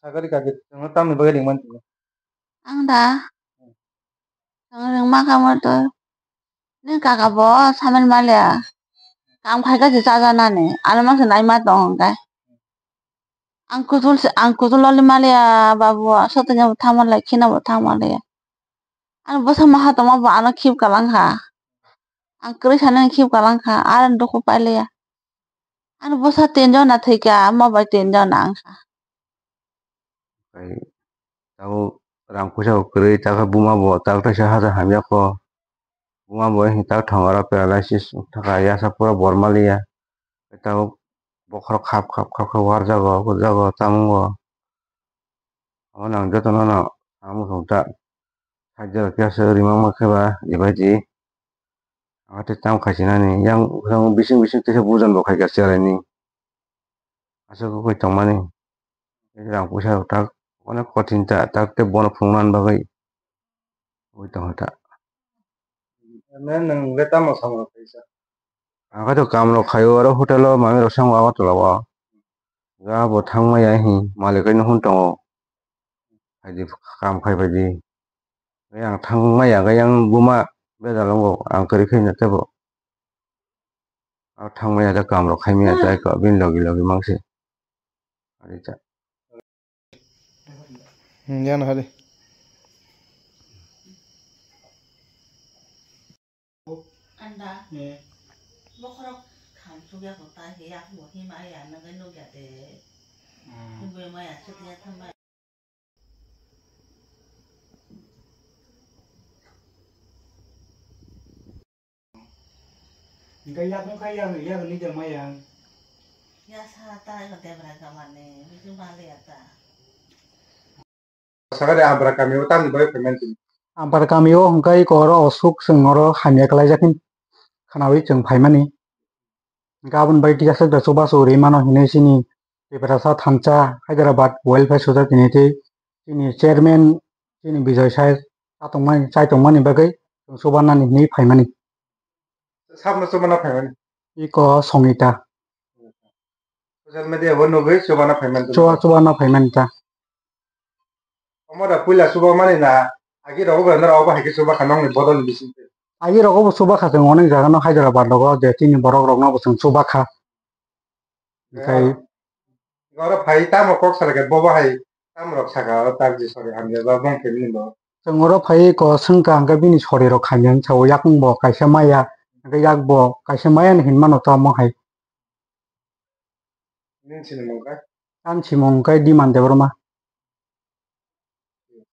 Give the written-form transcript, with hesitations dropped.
Sagari kaki tengah tamu bagai dengan tu. Ang da ang ring ma kamar to ni kaka bo samen malia kam khai ka cha cha na ne alma se nai ma tong kai ang kutul loli malia babu sotonya thamal lai khina bo thamal ya an bo sama ha to ma bo ano khip kalang kha ang kri sana khip kalang kha an do ko paile ya an bo sa ten jon na thika ma ba ten jon na ang kha Kai tahu rang pusa kere taka buma bo tak ta sahara hamya ko buma bo hi tak thangara paralysis thaka ya sa pura bormalia tahu bokhro khap khap khap khap war jago tamungo amonang jotono no amu thongta hajar kya se rimang makheba ibaji ate tam khasina ni yang bising bising kese bujan bo khai ka serani asa ko koi tongmani rang pusa tak অনেক কঠিন তাকে বন ফুংনান বাগৈ ওই তংটা Neng leta mau sama kaisa. আগা তো কাম ro khayo aro hotel mami ro sang wa to lawa ga bo thangma ya hi malikai no hun tongo haji kam khai baji yang thangma ya ga yang buma be dalongo ang kari khai na tebo thangma ya da kam ro khai mi ta ka bin logi mangse ari cha Jangan hari. anda bokhro kham chugya ko ta he ya bo hi ma ya na ga no ga de bo ma ya chutya thama Cái yak cũng khai yak ni de maya. ya sa ta ko de bra ga mane bi ma le ta Sagari abra kami utang bagai pemain tu. Ampar kami o hengkai koro osuk sengoro hamya kelai jakin khanawi jeng phaimani. Gabon bai tiasa da soba sori mano hine sini beberasa thancha Hyderabad Welfare Society ni sini chairman sini Bijoy Sai tongmani bagai soba nani ni phaimani. Sama sama na pemain. Iko Songita. Sosial media wono gai coba na pemain tu. Coba na phaimani ta. Kamu dah pula coba mana na? Agi dah obat na obat hagi coba kanong ni bodol di sini. Agi roko soba kha jeng onek jaga no Hyderabad logo de tini borok rok no boseng soba kha. Kai Gora phai tamu kok salaket boba hai tamu rok saka tak ji sori hamya ba bong pemain bo. Sengoro phai ko sengka angka bini sori rok khamyang chawo yakung bo kaisa maya angka yak bo kaisa maya ni hinmano to mo hai. Nin sini mongkai. Kan simong kai di man debroma.